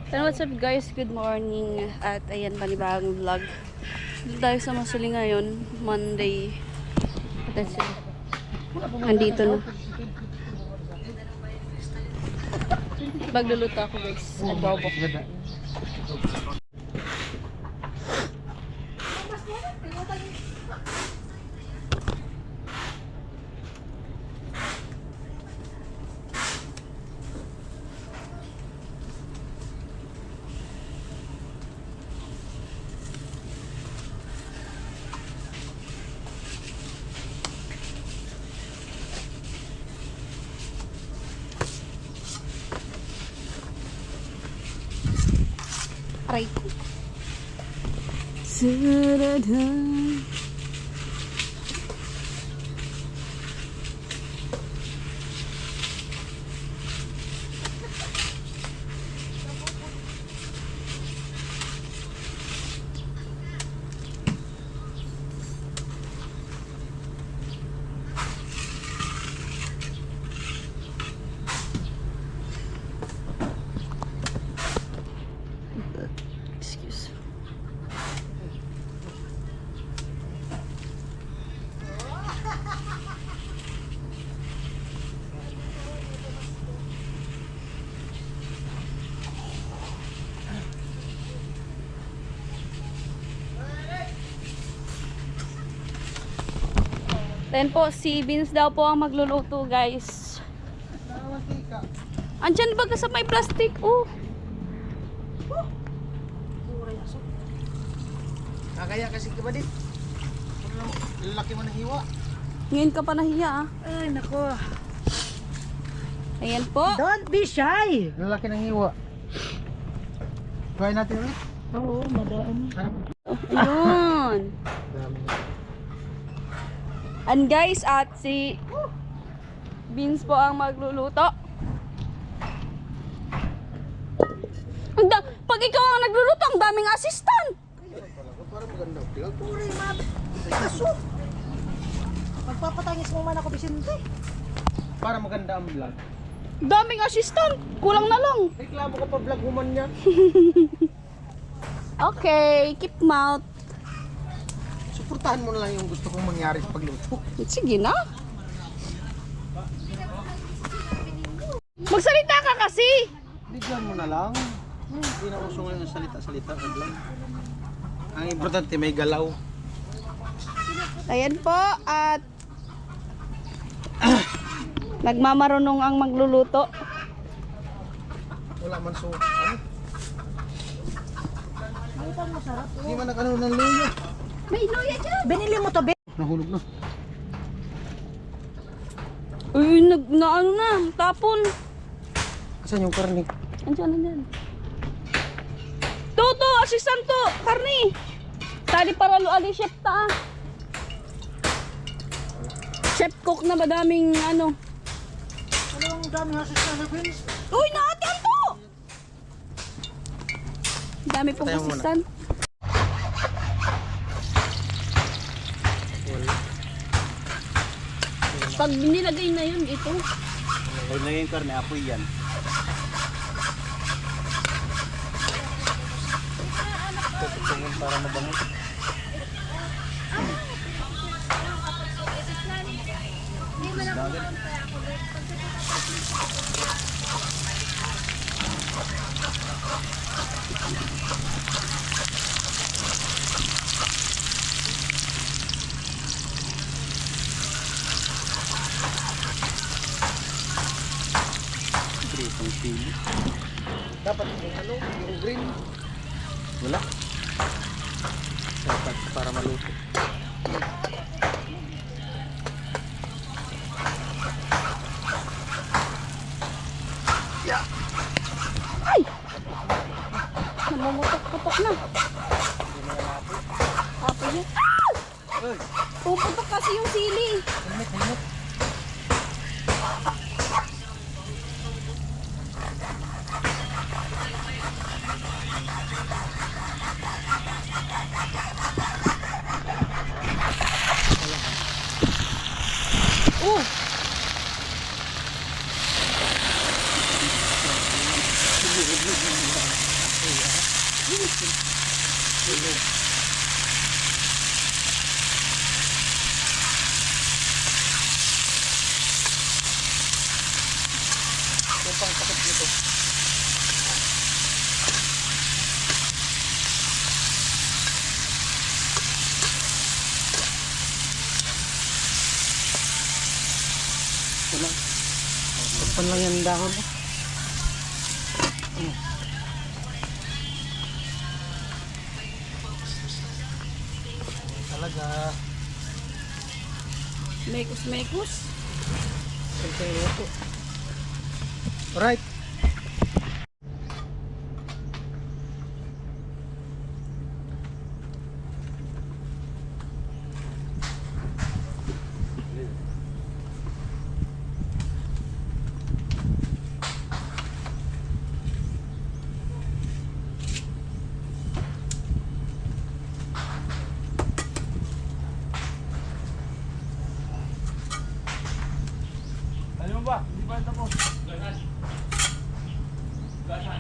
And what's up guys, good morning. At ayan, panibagong vlog. Dito tayo sa Masuli ngayon, Monday. At sila andito na. Magluluto ako guys, adobo. Aray ko. Sarada. Excuse. Then po, si Vince daw po ang magluluto guys. Andyan ba sa may plastic? Oh. Kaya kasi ka ba din? Lalaki mo ng hiwa. Ngayon ka pa nahiya ah. Ay, nako. Ayan po. Don't be shy. Lalaki ng hiwa. Try natin ulit. Oo, madaan. Ayun. And guys, at si Vince po ang magluluto. Pag ikaw ang nagluluto, ang daming assistant. Para maganda vlog. Puri, ma'am. Kaso. Magpapatangis mo man ako, Vicente. Para maganda ang vlog. Daming assistant. Kulang na lang. Reklamo ka pa vlog woman niya. Okay, keep mouth. Suportahan mo na lang yung gusto kong mangyari sa pagluto. Sige na. Magsalita ka kasi. Bigyan mo na lang. Hindi na uso ngayon ang salita-salita sa vlog. Ang importante may galaw. Ayan po at nagmamarunong ang magluluto. Wala man so. Ano? Hindi man nakano ng luyo. May luya dyan. Binili mo to, Ben. Nahulog na. Uy, ano na, tapon. Asan yung karne? Andiyan. Toto, assistant to, karni. Tali para lo ali chef ta. Chef cook na madaming ano. Ano ang dami nga sa Vince? Uy, natin to. Dami pong Tayo muna. assistant. Pag nilagay na yun, ito. Pag naging karne, apoy yan. Tutungin para mabango. Itong sili. Dapat yung ano, yung green. Wala. Dapat para maluto. Yeah. Ay! Namumutok-putok na. Tapos yun. Ah! Puputok kasi yung sili. Helmet. Yung pang takot nito. Wala. Pan lang yan dahon. Talaga. Mekos. Simpleng luto. Alright. Ano mo ba? Hindi ba ito po? Gasan. Gasan.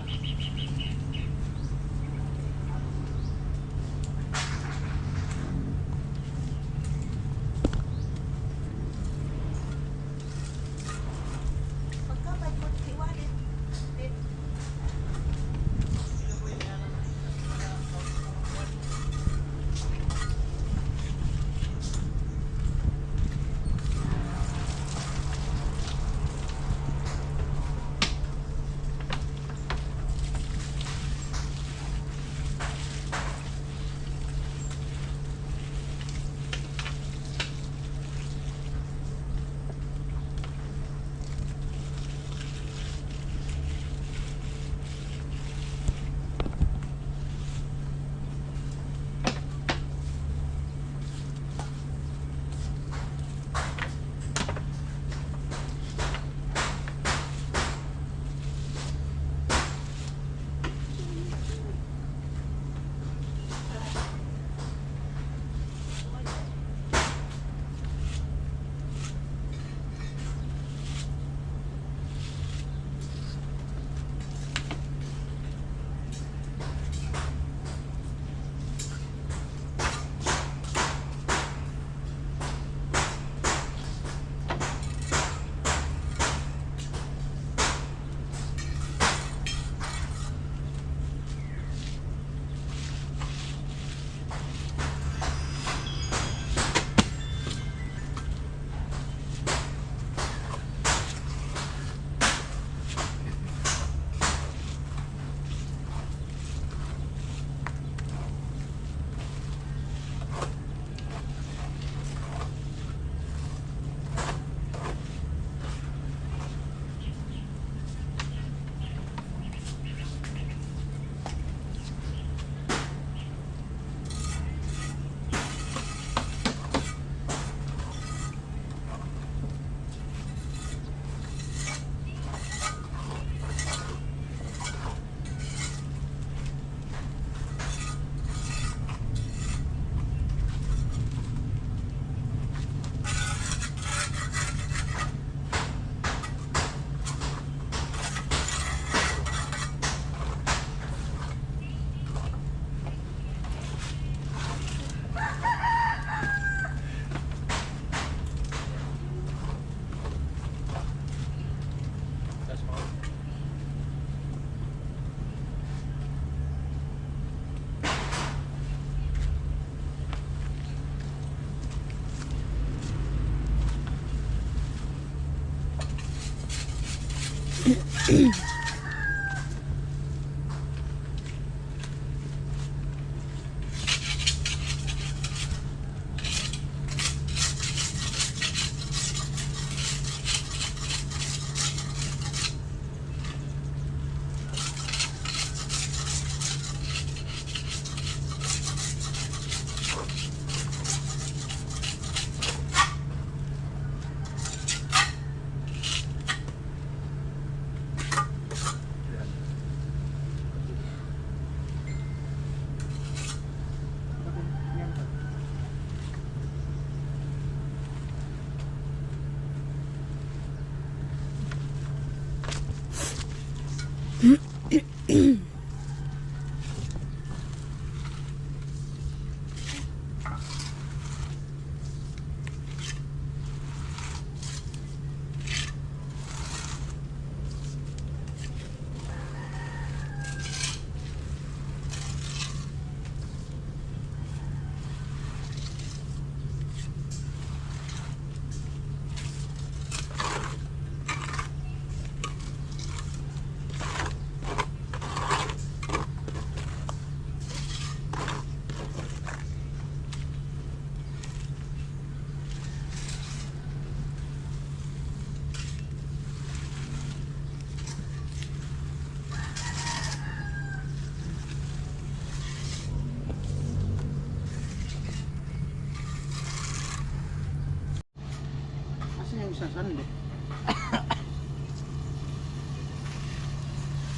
Sunday.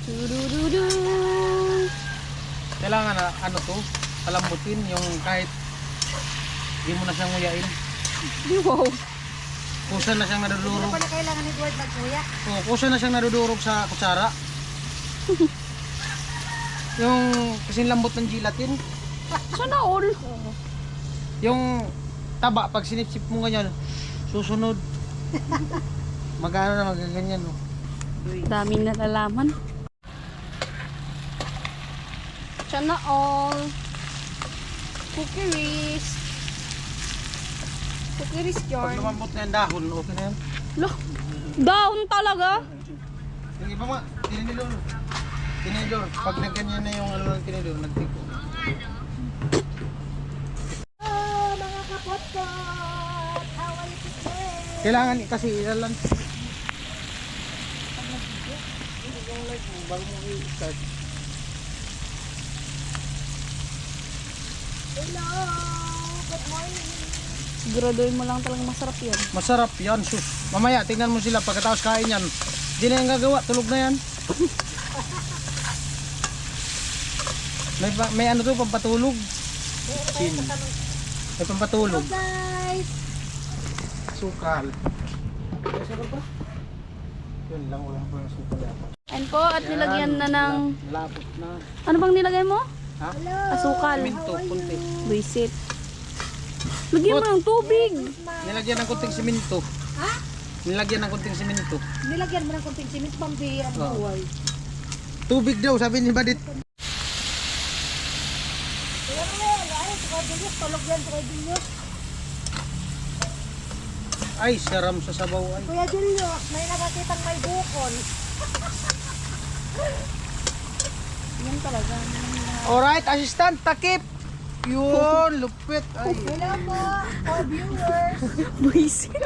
Tudududu. Kailangan na ano to, palambutin yung kahit di mo na siyang nguyain. Wow. Kusa na siyang Ano nadudurog. pa na kailangan ni Edward magkuya? Oo, kusa na siyang nadudurog sa kutsara. Yung kasing lambot ng gelatin. Sana all. Yung taba, pag sinipsip mo ganyan, susunod. Magano na magaganyan, no? Daming nalalaman. Sana all. Cookies. Cookies Pag yarn. lumambot na yung dahon, okay na yan. Loh, down talaga? Yung iba nga, tinidor. Tinidor. Pag nagganyan na yung ano ng tinidor, nagtiko. Oh, mga kapot-pot! How are you today? Kailangan kasi ilalan. Bago mo i-start. Hello! Good morning! Siguraduhin mo lang talagang masarap yan. Masarap yan, sus. Mamaya, tingnan mo sila pagkatapos kain yan. Hindi na yung gagawa, tulog na yan. may ano to, pampatulog. Chin. May pampatulog. Guys! Sukal. May sukal pa? Yun lang, wala pa yung sukal yata. And po, at nilagyan na ng... Lapot na. Ano bang nilagay mo? Ha? Asukal. Siminto, kunti. Buisit. Lagyan mo ng tubig. Nilagyan ng kunting siminto. Ha? Nilagyan ng kunting siminto. Nilagyan mo ng konting simit, pambihira ang Oo. buhay. Tubig daw, sabi ni Badit. Kuya Ruel, ay, tukay Julius, tulog yan, tukay Julius. Ay, saram sa sabaw. Ay. Kuya Julius, may nakakitang may bukol. Yan talaga. Alright, assistant, takip. Yun, lupit. Ay, Hello po, for viewers. Buisit.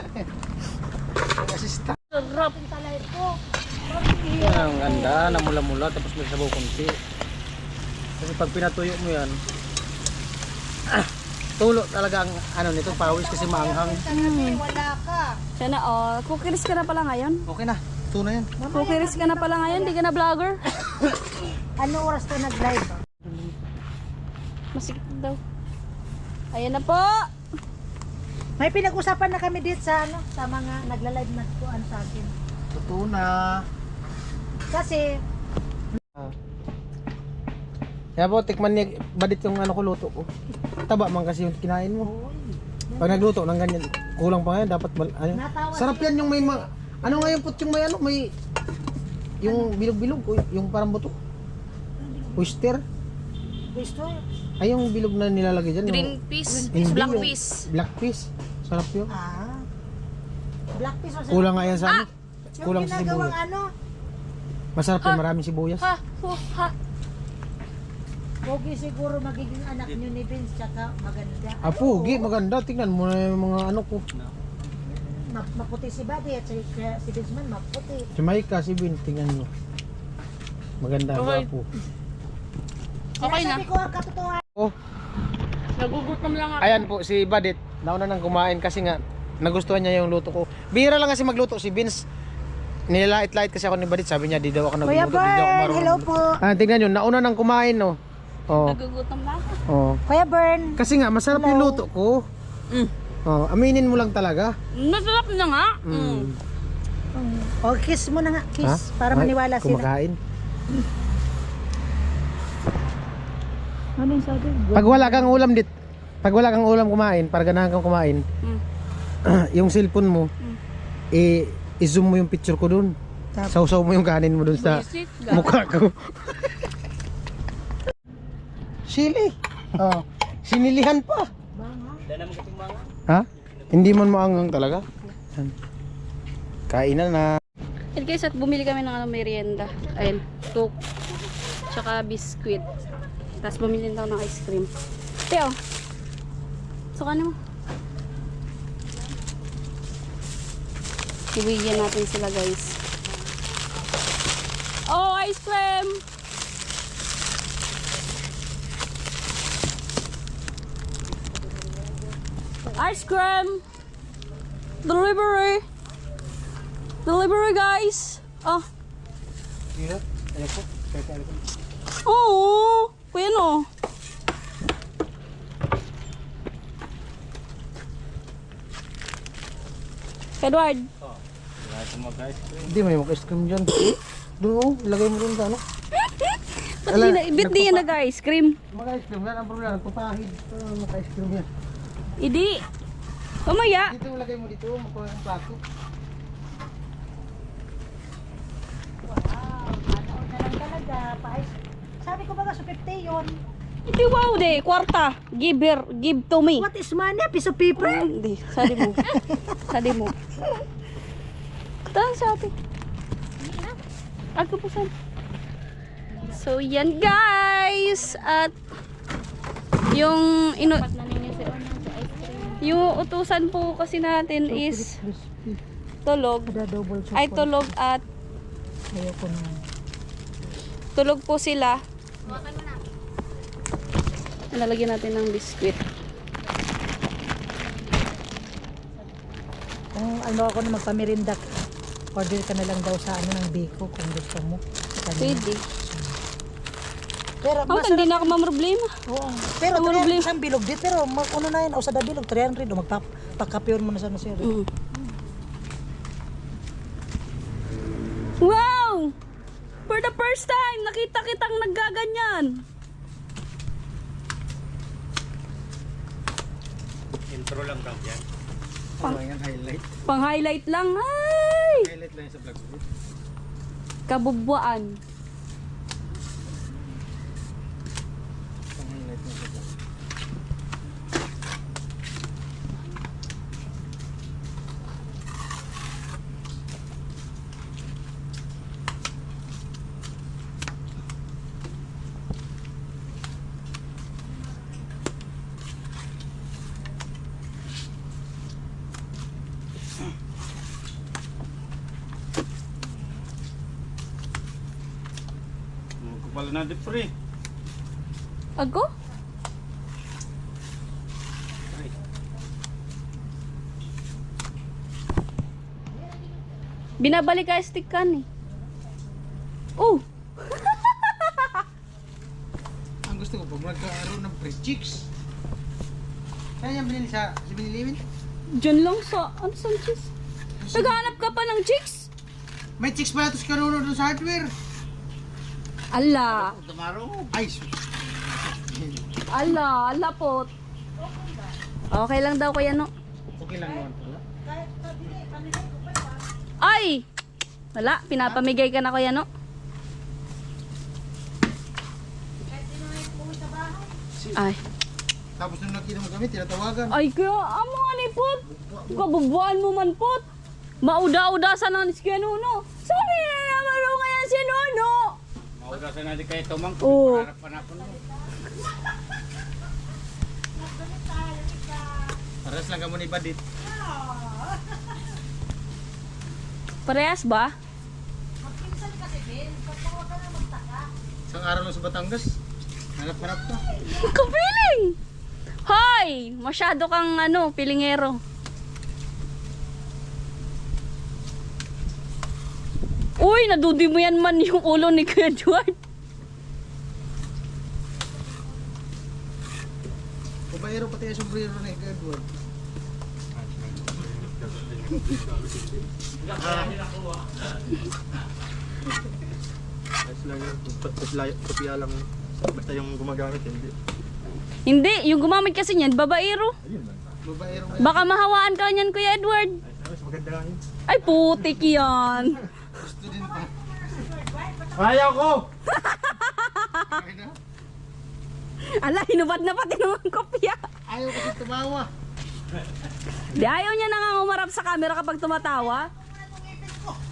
assistant. Sarap. Ang talay ko. Yan, ang ganda, namula-mula, tapos may sabaw konti. Kasi pag pinatuyo mo yan, tulo talaga ang ano nito, pawis kasi maanghang. Kagabi, wala ka. Sana all. Cookies ka na pala ngayon? Okay na, ito na yan. Cookies ka na pala ngayon? Di ka na vlogger? Ano oras ko nag-live? Masikip daw. Ayan na po. May pinag-usapan na kami dito sa ano, sa mga nagla-live na kuan sa akin. Totoo na. Kasi Kaya po, tikman niya, Badit yung ano ko, luto ko. Taba man kasi yung kinain mo. Pag nagluto ng ganyan, kulang pa nga, dapat ano. Natawa Sarap yan yung may ano nga yung put yung may ano, may yung bilog-bilog, yung parang buto. Oyster. gusto. Ay, yung bilog na nilalagay dyan. Green peas. Hindi, Black yung peas. Black peas. Sarap yun. Black peas or Kulang nga yan sa ano. yung Kulang sa ginagawang sibuyas. ano, Masarap yan, maraming sibuyas. Ha, ha. pogi siguro magiging anak niyo ni Vince, tsaka maganda. Pugi, maganda. Tingnan mo na yung mga ano ko. Maputi si Buddy at si Vince man maputi. Jamaica, si Vin, tingnan nyo. Maganda, Okay. gwapo. Okay na. Sabi ko ang katotohanan. Oh, Nagugutom lang ako. ayan po si Badit. Nauna nang kumain kasi nga nagustuhan niya yung luto ko. Bihira lang kasi magluto si Vince. Nilait-lait kasi ako ni Badit. Sabi niya, di daw ako Kuya nagluto, di daw ako Bern, marunong. hello po. Tingnan nyo, nauna nang kumain, no. Oh. Nagugutom lang ako. Oh. Kuya Bern. Kasi nga, masarap yung Hello. luto ko. Oh, aminin mo lang talaga. Masarap na nga. O kiss mo na nga, kiss. Para Ay, maniwala sila. kumakain. Ano yung sabi? Pag wala kang ulam dit, pag wala kang ulam kumain, para ganahan kang kumain, yung cellphone mo, i-zoom mo yung picture ko dun. Sausaw mo yung kanin mo dun sa Buisit. mukha ko. Sili. Oh, sinilihan pa. Ha? Hindi man maangang talaga. Yan. Kainan na. And guys, at bumili kami ng ano, merienda. Ayun, coke. Tsaka biscuit. Tapos bumili daw ng ice cream. Teo. Sukanin mo. Ibigyan natin sila guys. Oh, ice cream! Ice cream! Delivery! Delivery guys! Ah, Hirap. Ayan po. Kaya ko. oo! Kuya no? Edward, Wala ito mag-ice cream. Hindi, may mag-ice cream dyan. Doon oh, ilagay mo doon sa ano. ba't di yan nag-ice cream? Mag-ice cream, yan ang problema. Nagpapahid. Mag-ice cream yan. Idi! Pamaya! Dito, lagay mo dito. Makuha ng plato. Wow, ano na lang talaga. Sabi ko ba sa 50 yun? Hindi wow de, kwarta. Give to me. What is money? A piece of paper? Hindi, sali mo. Sali mo. Taan sa atin. Ako po saan? So yan guys. At yung yung utusan po kasi natin is tulog. Ada double chocolate. Ay tulog at Ayoko na. tulog po sila. Lalagyan natin ng biskwit. Kung ano ako na magpamirinda, order ka na lang daw sa ano ng Biko kung gusto mo. Pwede. Pero Oh, hindi na ako mamroblema. Oo. Pero Ang problema. isang bilog dit pero ano na yun, o sa bilog 300 o magpakapyon mo na sa sir. Mm. Wow! For the first time, nakita kitang naggaganyan. Intro lang daw yan. Ano yan, highlight. Pang highlight lang. Ay! Highlight lang yan sa vlog ko. Kabubwaan. Pang highlight lang sa vlog. Kupal na di pre. Ago? Binabalik ka stick kan eh. Oh! Ang gusto ko, pag magkaroon ng free chicks. Saan yan binili sa Biniliwin? Diyan lang sa, ano sa chicks? Naghanap ka pa ng chicks? May chicks pala ito si Karuno doon sa hardware. Ala! Tamaro. Ay, sus. Ala po. Okay lang daw kuya no. Okay lang naman pala. Ay! Wala, pinapamigay ka na kuya no. Ay. Tapos nung nakita mo kami, tinatawagan. Ay kaya, amo nga ni pot. Kabubuan mo man pot. Mauda-udasan na si Nuno. Sabi na naman ro ngayon si Nuno. Maudasan na di kayo tumang. Oo. Panapon mo. Paras lang kamo ni Badit. Parehas ba? Isang araw lang sa Batangas. Hanap-hanap ka. Kapiling! Hoy! Masyado kang ano, pilingero. Uy, nadudi mo yan man yung ulo ni Kuya Edward. Babaero pati yung sombrero na Edward. Kopya lang. Basta yung gumagamit, hindi. Hindi, yung gumamit kasi niyan, babaero. Babaero nga. Baka mahawaan ka niyan, Kuya Edward. Mas maganda nga yun. Ay, putik yan. Gusto din pa. Ayaw ko! Ala, hinubad na pati ng kopya. Ayaw kasi tumawa. Di ayaw niya na nga umarap sa camera kapag tumatawa.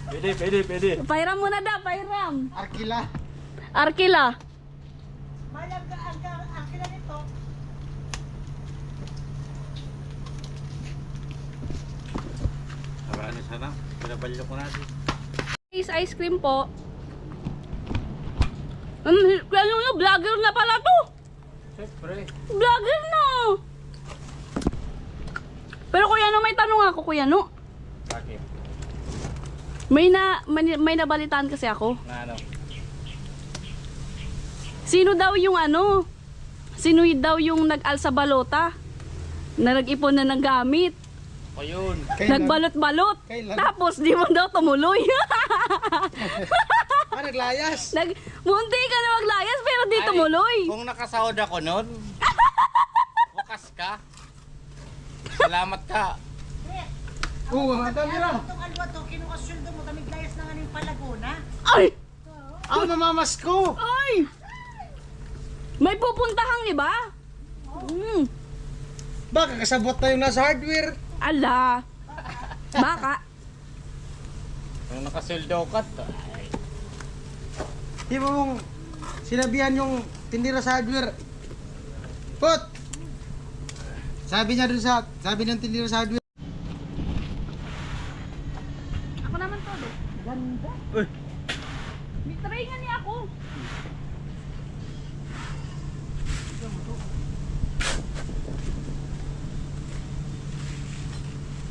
Pwede. Pairam mo na daw, pairam. Arkila. Arkila. Malang ang kila nito. Marami sana. Pinabalyo ko natin. Ice cream po. Ano, vlogger na pala to. Siyempre. Vlogger na. Pero kuya no, may tanong ako kuya no. Bakit? May nabalitaan kasi ako. Na ano? Sino daw yung ano? Sino daw yung nag-alsa balota? Na nag-ipon na ng gamit. O yun. Nagbalot-balot. Kailan? Tapos di mo daw tumuloy. Naglayas. Munti ka na maglayas pero di tumuloy. Kung nakasahod ako nun, wakas ka. Salamat ka. Oo, mga kamera. Itong alwa to, kinukasuldo mo, tamiglayas na nga ng Palagona. Ay! Mamamas ko. Ay! May pupuntahang iba? Baka kasabot na yung nasa hardware. Ala. Baka. Kung nakasuldo ka, ay, Di ba mong sinabihan yung tindira sa hardware? Put! Sabi ng tindira sa hardware. Ako naman to, do. Ganda. May try nga niya ako.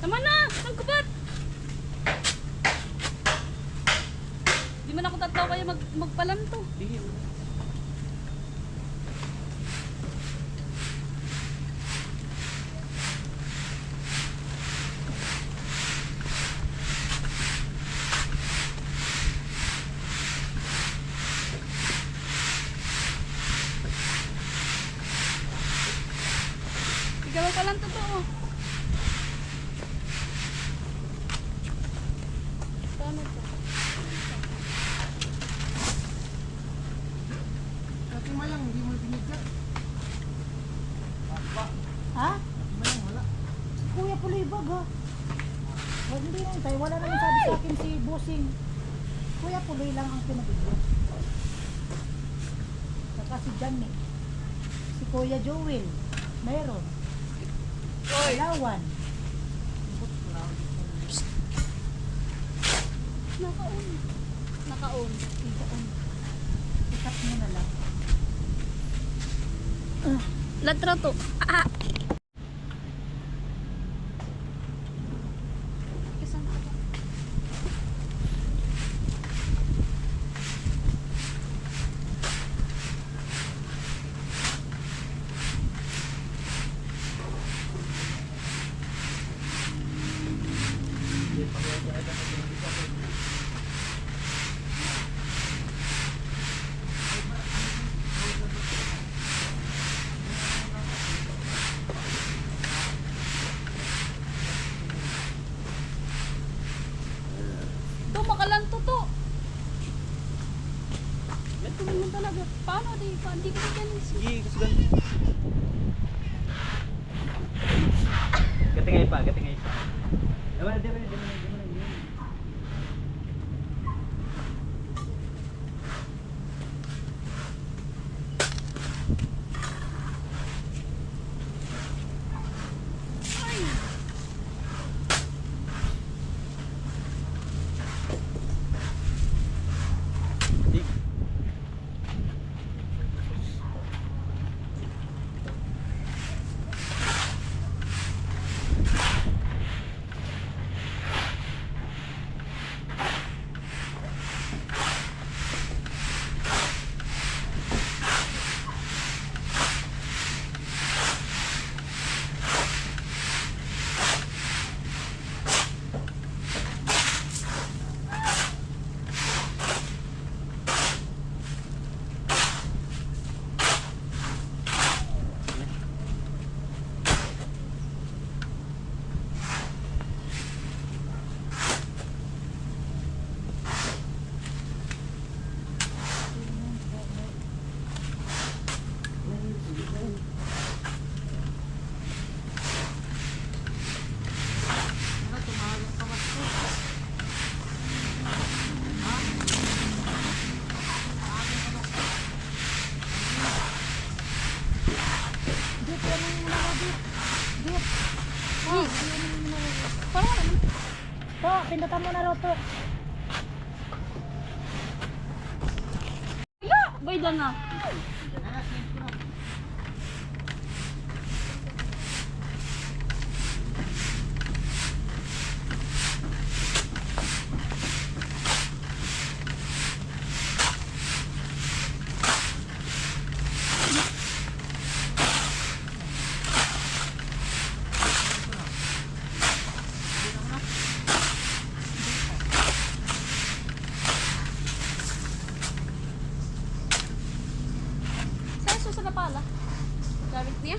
Tama na! Ang kubat! Di man ako tatlaw kaya magpalanto. Ikaw magpalanto to. Tama to. Kasi mayang, hindi mo binigyan. Ha? Mayang wala. Kuya Pulibag ha? O, hindi lang tayo. Wala naman sabi sa akin si Bossing. Kuya Puloy lang ang pinabigyan. Saka si Johnny. Si Kuya Joel. Meron. Lawan. Naka-on. Naka-on. Ikat mo na lang. Latra to. Ah! Isang ka ba? To, makalanto to. Ito naman talaga. Paano di? Hindi ko ganun. sige, gusto ganun. Gatingay pa, gatingay pa. Di ba. To, pindutan mo na raw to. Wala! Bayda na. sa napala. Gamit niya.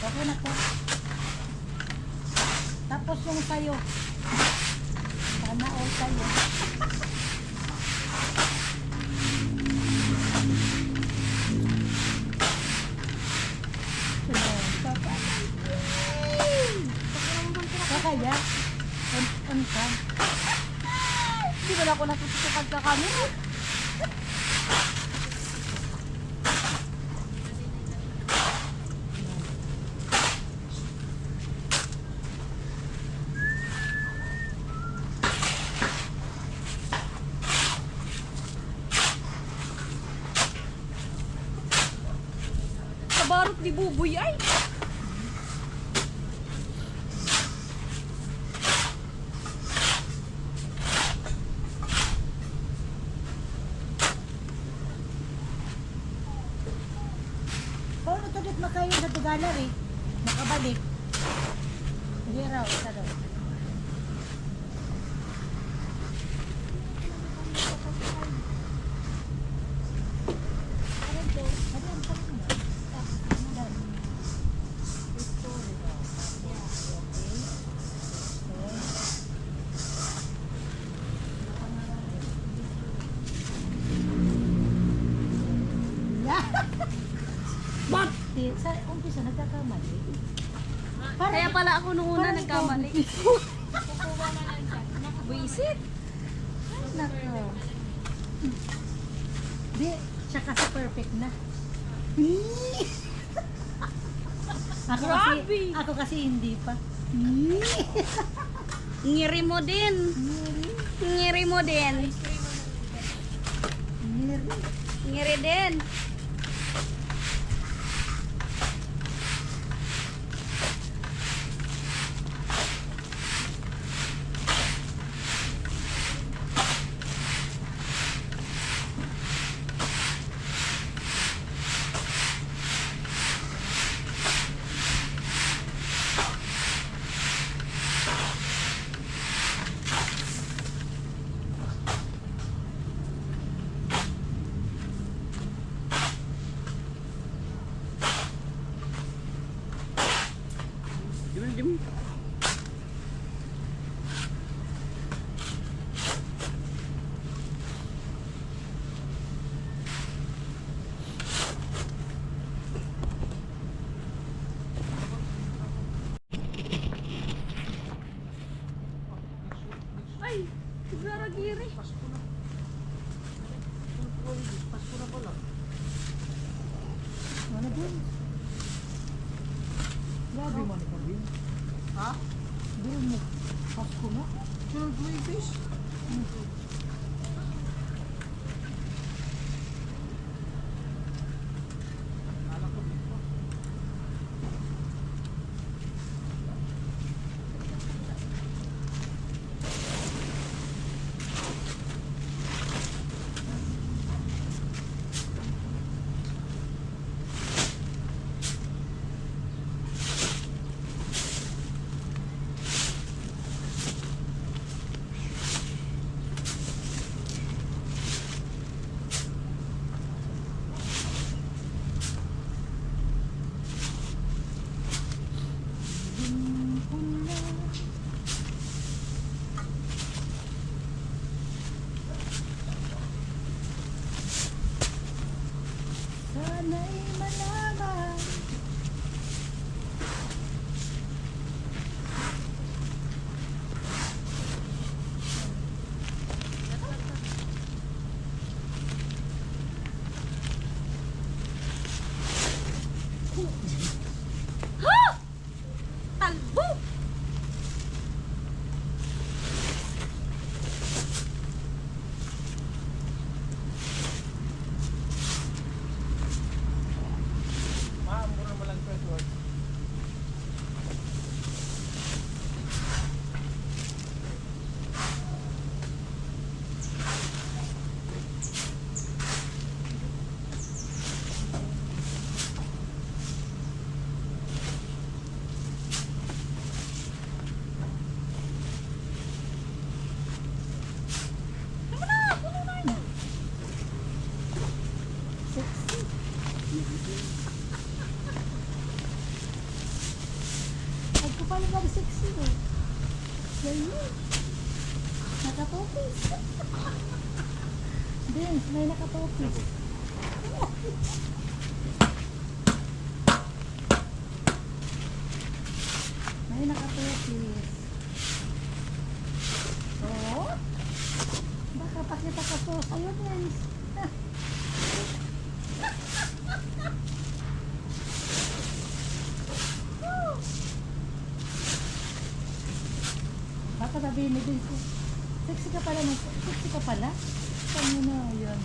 Okay na po. Tapos yung sayo. Sana all sayo. Kakaya? On ka? Hindi ba na ako natutukan sa camera? Kabarot ni Buboy ay! Paano to dit makayo sa tugalar eh? Makabalik. Hindi raw, isa daw. Ba't? Sa umpisa nagkakamali. Kaya pala ako nung una nagkamali. Buisit. Nako. Di, siya kasi perfect na. Grabe! Ako kasi hindi pa. Ngiri mo din. Ngiri mo din. Ngiri din. Ay, sigara giri. Ano dun? Grabe mo ni Kambing. Ha? Doon mo. Pasko na. Sure, green fish. Vince, may nakatopi. May nakatopi. Oh? Baka pakita ka po sa'yo, Vince. Baka sabihin ni Vince, sexy ka pala, sexy ka pala? Saan mo na, yun.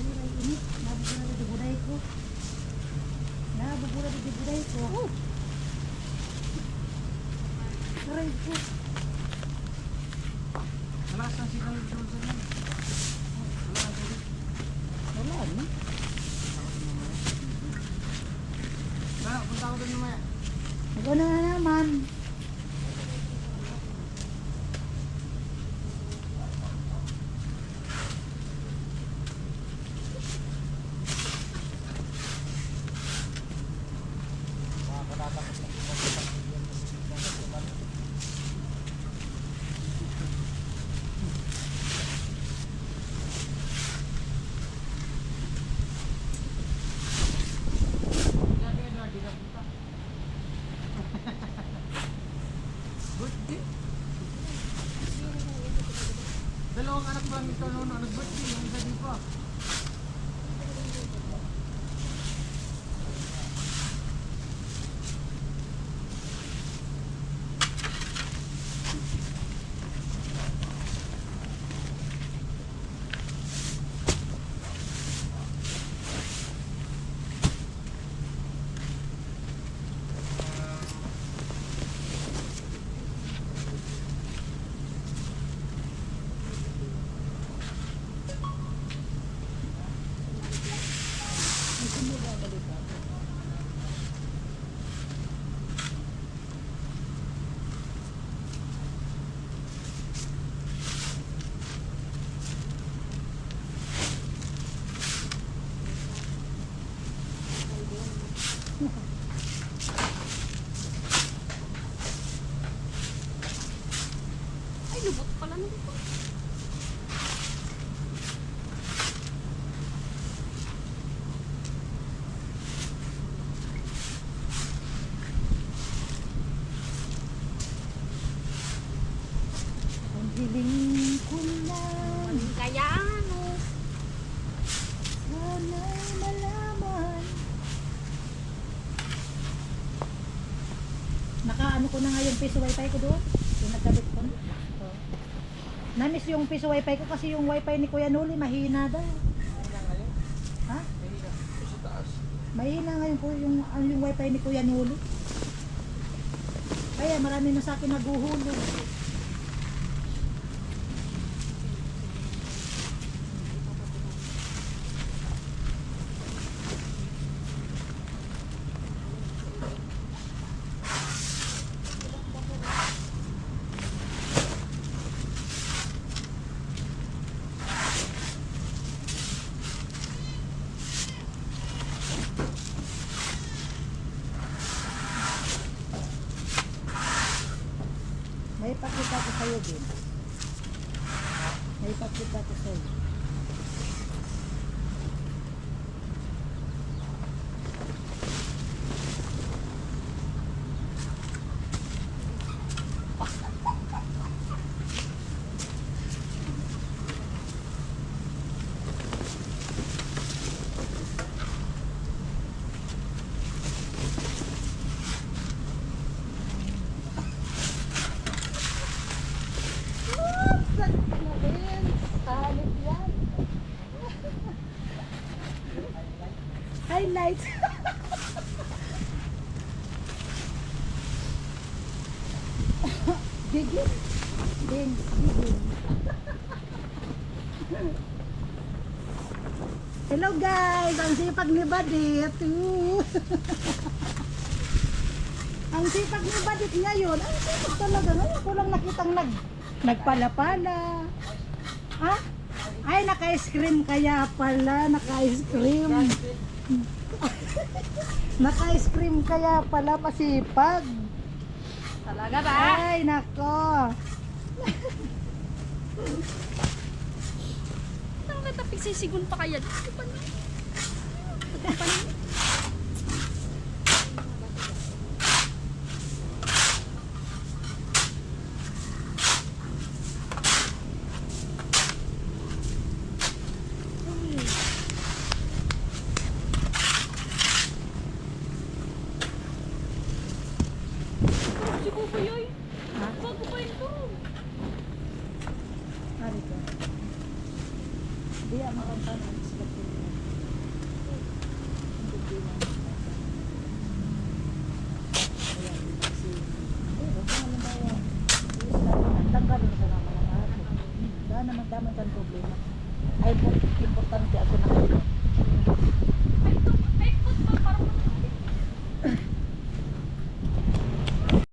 Ay, init. Nabubura na dibuday ko. Nabubura na dibuday ko. Aray ko. Malakas ng silang dito sa yan. Wala, no? Kaya, punta ko doon mamaya. Ikaw na nga naman. Dalawang anak ba nito noon nag-birthday yung isa di pa. Ay, lubot pala nito. Ang hiling ko lang. Kaya ano? Sana'y malaman. Nakaano ko na nga yung piso wifi ko doon. Yung nagkabit ko. Oh. Namiss yung piso wifi ko kasi yung wifi ni Kuya Nuli mahina daw. Ha? Mahina ngayon po yung wifi ni Kuya Nuli. Kaya marami na sa akin naguhulog. May pakita ko sa'yo din. May pakita ko sa'yo. Highlights. Gigil. Gigil. Hello guys, ang sipag ni Badit. Ang sipag ni Badit ngayon, ang sipag talaga. Ngayon ko lang nakitang nagpala-pala. Ha? Ay, naka-ice cream kaya pala, naka-ice cream. Naka-ice cream kaya pala, masipag. Talaga ba? Ay, nako. Ang katapig sisigun pa kaya. Ito pa na. Ito pa na. Si Kuko yoy. Ha? Bago pa ito. Hari ko. Di ang makanta ng islat ko. Naman daman kan problema. Ay, importante ako na